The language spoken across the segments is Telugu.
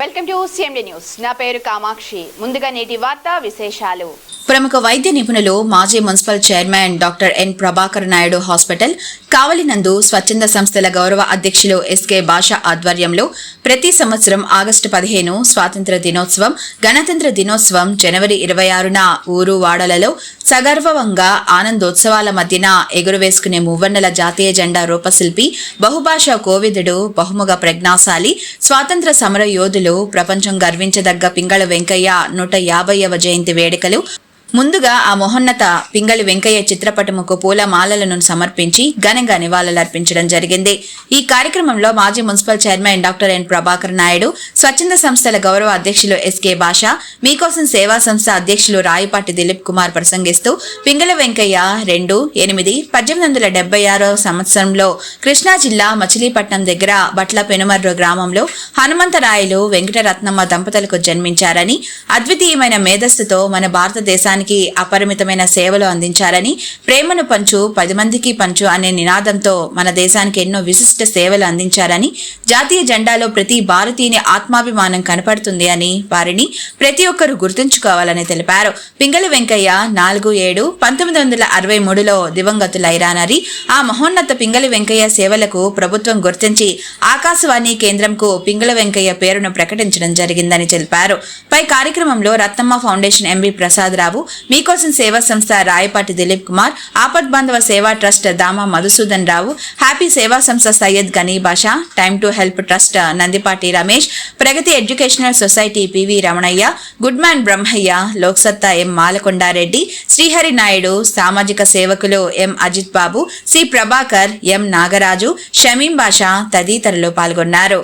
Welcome to CMD news. నా పేరు కామాక్షి. ముందుగా నేటి వార్తా విశేషాలు. ప్రముఖ వైద్య నిపుణులు మాజీ municipal chairman doctor N Prabhakar Naidu hospital కావలినందు స్వచ్ఛంద సంస్థల గౌరవ అధ్యక్షులు ఎస్కే భాషా ఆధ్వర్యంలో ప్రతి సంవత్సరం ఆగస్టు 15 స్వాతంత్ర దినోత్సవం, గణతంత్ర దినోత్సవం జనవరి 26న ఊరు వాడలలో సగర్వంగా ఆనందోత్సవాల మధ్యన ఎగురవేసుకునే మువ్వన్నెల జాతీయ జెండా రూపశిల్పి, బహుభాషా కోవిదుడు, బహుముఖ ప్రజ్ఞాశాలి, స్వాతంత్ర సమర యోధులు, ప్రపంచం గర్వించదగ్గ పింగళ వెంకయ్య 150వ జయంతి వేడుకలు ముందుగా ఆ మహోన్నత పింగళి వెంకయ్య చిత్రపటముకు పూల మాలలను సమర్పించి ఘనంగా నివాళులర్పించడం జరిగింది. ఈ కార్యక్రమంలో మాజీ municipal chairman doctor N Prabhakar Naidu, స్వచ్ఛంద సంస్థల గౌరవ అధ్యక్షులు ఎస్కే భాషా, మీకోసం సేవా సంస్థ అధ్యక్షులు రాయపాటి దిలీప్ కుమార్ ప్రసంగిస్తూ పింగళ వెంకయ్య 1876 సంవత్సరంలో కృష్ణా జిల్లా మచిలీపట్నం దగ్గర బట్ల పెనుమర్రు గ్రామంలో హనుమంతరాయలు వెంకటరత్నమ్మ దంపతులకు జన్మించారని, అద్వితీయమైన మేధస్సుతో మన భారతదేశానికి అపరిమితమైన సేవలు అందించారని, ప్రేమను పంచు 10 మందికి పంచు అనే నినాదంతో మన దేశానికి ఎన్నో విశిష్ట సేవలు అందించారని, జాతీయ జెండాలో ప్రతి భారతీయుని ఆత్మాభిమానం కనపడుతుంది అని, వారిని ప్రతి ఒక్కరూ గుర్తుంచుకోవాలని తెలిపారు. పింగళి వెంకయ్య 4/7/1963లో దివంగతులైరానని, ఆ మహోన్నత పింగళి వెంకయ్య సేవలకు ప్రభుత్వం గుర్తించి ఆకాశవాణి కేంద్రంకు పింగళ వెంకయ్య పేరును ప్రకటించడం జరిగిందని తెలిపారు. పై కార్యక్రమంలో రత్నమ్మ ఫౌండేషన్ ఎంబీ ప్రసాదరావు, మీకోసం సేవా సంస్థ రాయపాటి దిలీప్ కుమార్, ఆపద్ బాంధవ సేవా ట్రస్ట్ దామా మధుసూదన్ రావు, హ్యాపీ సేవా సంస్థ Syed Ghani Basha, time to help trust Nandipati Ramesh, Pragati educational society PV Ramanaiah, good man Brahmaiah, Loksatta M Malakondareddy, Srihari Naidu, సామాజిక సేవకులు M Ajith Babu, C Prabhakar, M Nagaraju, Shamim Basha తదితరులు పాల్గొన్నారు.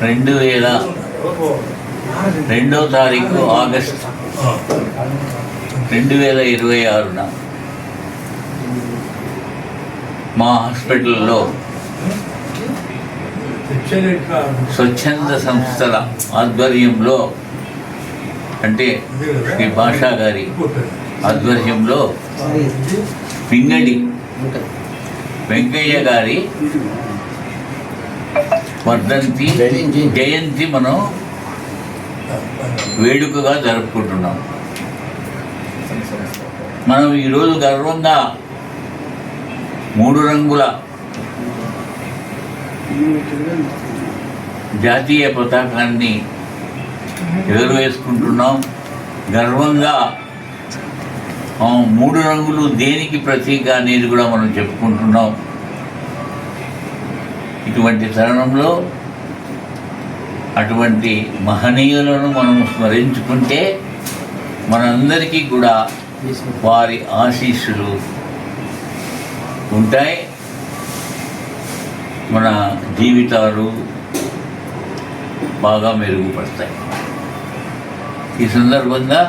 2002వ తారీఖు ఆగస్టు 2026న మా హాస్పిటల్లో స్వచ్ఛంద సంస్థల ఆధ్వర్యంలో, అంటే శ్రీ భాషా గారి ఆధ్వర్యంలో పింగళి వెంకయ్య గారి వర్ధంతి జయంతి మనం వేడుకగా జరుపుకుంటున్నాం. మనం ఈరోజు గర్వంగా 3 రంగుల జాతీయ పతాకాన్ని ఎగురవేసుకుంటున్నాం. గర్వంగా 3 రంగులు దేనికి ప్రతీక అనేది కూడా మనం చెప్పుకుంటున్నాం. ఇటువంటి తరుణంలో అటువంటి మహనీయులను మనం స్మరించుకుంటే మనందరికీ కూడా వారి ఆశీస్సులు ఉంటాయి. మన జీవితాలు బాగా మెరుగుపడతాయి. ఈ సందర్భంగా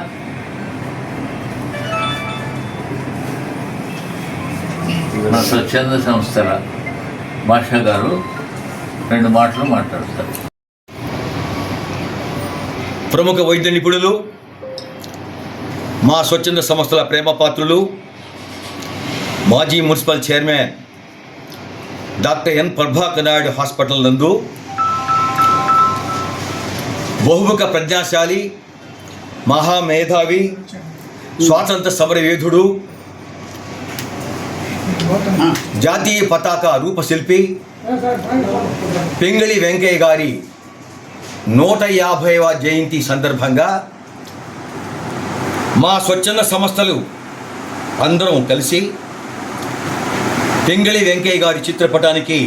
మన స్వచ్ఛంద సంస్థల భాషా గారు 2 మాటలు మాట్లాడతారు. ప్రముఖ వైద్య నిపుణులు, మా స్వచ్ఛంద సంస్థల ప్రేమపాత్రులు, మాజీ municipal chairman doctor N Prabhakar Naidu hospital నందు బహుముఖ ప్రజ్ఞాశాలి, మహామేధావి, స్వాతంత్ర సమరయోధుడు, జాతీయ పతాక రూపశిల్పి పింగళి వెంకయ్య గారి 150వ జయంతి సందర్భంగా మా స్వచ్ఛంద సంస్థలు అందరం కలిసి పింగళి వెంకయ్య గారి చిత్రపటానికి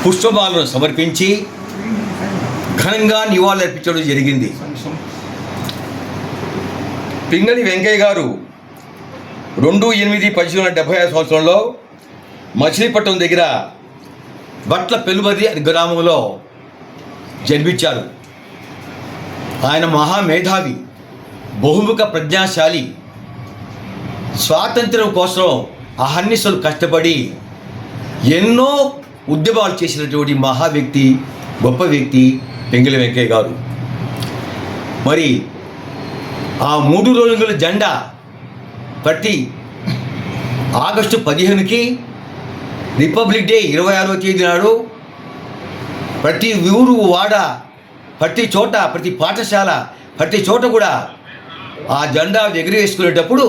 పుష్పమాలను సమర్పించి ఘనంగా నివాళులర్పించడం జరిగింది. పింగళి వెంకయ్య గారు 2/8/1975 సంవత్సరంలో మచిలీపట్నం దగ్గర బట్ల పెనుమర్రి అనే గ్రామంలో జన్మించారు. ఆయన మహామేధావి, బహుముఖ ప్రజ్ఞాశాలి, స్వాతంత్ర్యం కోసం అహర్నిశలు కష్టపడి ఎన్నో ఉద్యమాలు చేసినటువంటి మహా వ్యక్తి, గొప్ప వ్యక్తి పింగళి వెంకయ్య గారు. మరి ఆ 3 రోజుల జెండా ప్రతి ఆగస్టు 15కి రిపబ్లిక్ డే 26వ తేదీ నాడు ప్రతి ఊరు వాడ, ప్రతి చోట, ప్రతి పాఠశాల, ప్రతి చోట కూడా ఆ జెండా ఎగిరేసుకునేటప్పుడు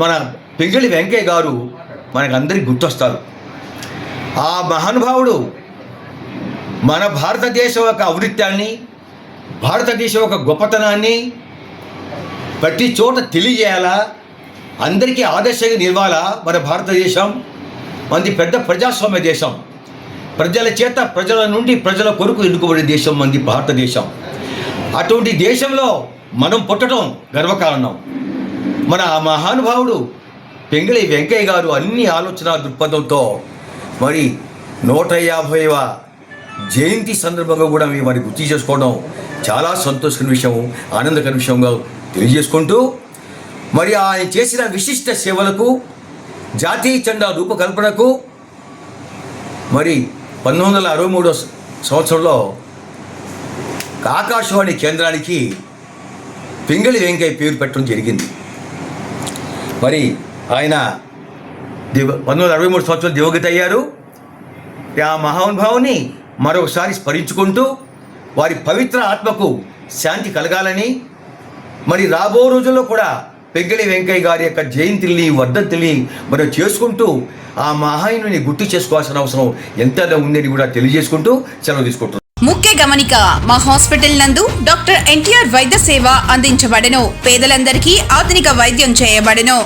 మన పింగళి వెంకయ్య గారు మనకందరికి గుర్తొస్తారు. ఆ మహానుభావుడు మన భారతదేశం యొక్క ఔన్నత్యాన్ని, భారతదేశం యొక్క గొప్పతనాన్ని ప్రతి చోట తెలియజేయాలా, అందరికీ ఆదర్శంగా నిలవాలా. మన భారతదేశం మంది పెద్ద ప్రజాస్వామ్య దేశం, ప్రజల చేత, ప్రజల నుండి ప్రజల కొరకు ఎన్నుకోబడే దేశం మంది భారతదేశం. అటువంటి దేశంలో మనం పుట్టడం గర్వకారణం. మన ఆ మహానుభావుడు పింగళి వెంకయ్య గారు అన్ని ఆలోచన దృక్పథంతో మరి 150వ జయంతి సందర్భంగా కూడా మేము మరి గుర్తు చేసుకోవడం చాలా సంతోషకర విషయం, ఆనందకర విషయంగా తెలియజేసుకుంటూ, మరి ఆయన చేసిన విశిష్ట సేవలకు, జాతీయ జెండా రూపకల్పనకు మరి 1963 సంవత్సరంలో ఆకాశవాణి కేంద్రానికి పింగళి వెంకయ్య పేరు పెట్టడం జరిగింది. మరి ఆయన 1963 సంవత్సరం దివంగత అయ్యారు. ఆ మహానుభావుని మరొకసారి స్మరించుకుంటూ వారి పవిత్ర ఆత్మకు శాంతి కలగాలని, మరి రాబో రోజుల్లో కూడా పింగళి వెంకయ్య గారి యొక్క జయంతిని, వర్ధంతిని మనం చేసుకుంటూ ఆ మహాయుని గుర్తు చేసుకోవాల్సిన అవసరం ఎంత ఉందని కూడా తెలియజేసుకుంటూ సెలవు తీసుకుంటున్నాం. ముఖ్య గమనిక, మా హాస్పిటల్ నందు డాక్టర్ ఎన్టీఆర్ వైద్య సేవ అందించబడెను. పేదలందరికీ ఆధునిక వైద్యం చేయబడెను.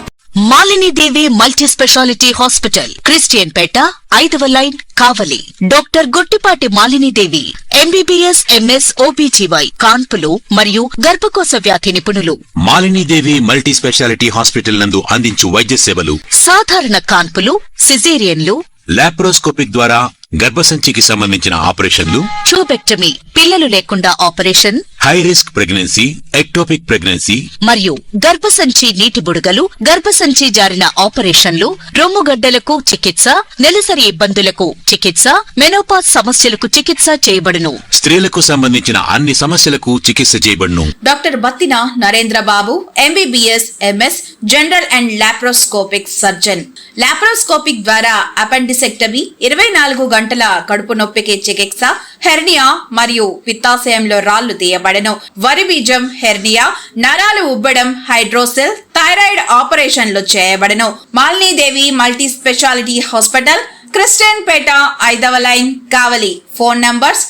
Malinidevi multi speciality hospital, Christian Peta, 5వ line, Kavali. Doctor Gottipati Malinidevi, MBBS, MS, OBGY, కాన్పులు మరియు గర్భకోశ వ్యాధి నిపుణులు. మాలినీదేవి మల్టీ స్పెషాలిటీ హాస్పిటల్ నందు అందించు వైద్య సేవలు: సాధారణ కాన్పులు, సిజేరియన్లు, లాప్రోస్కోపిక్ ద్వారా గర్భసంచికి సంబంధించిన ఆపరేషన్లు, ట్యూబెక్టమీ, పిల్లలు లేకుండా operation, high risk pregnancy, ectopic pregnancy మరియు గర్భసంచి నీటి బుడగలు, గర్భసంచి జారిన ఆపరేషన్లు, రొమ్ముగడ్డలకు చికిత్స, నెలసరి ఇబ్బందులకు చికిత్స, మెనోపాజ్ సమస్యలకు చికిత్స చేయబడును. స్త్రీలకు సంబంధించిన అన్ని సమస్యలకు చికిత్స చేయబడును. Doctor Battina Narendra Babu, MBBS, MS, general and laparoscopic surgeon. Laparoscopic ద్వారా అపెండిసెక్టమీ, 24 గంటల కడుపు నొప్పికి చికిత్స, హెర్నియా మరియు పిత్తాశయంలో రాళ్లు తీయబడెను. వరి బీజం, హెర్నియా, నరాలు ఉబ్బడం, హైడ్రోసెల్, థైరాయిడ్ ఆపరేషన్లు చేయబడెను. Malinidevi multi speciality hospital, Christian Peta, 5వ లైన్, కావలి. ఫోన్ నంబర్స్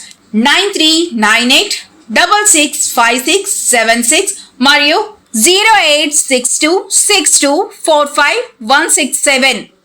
9398665676 మరియు 08626245167.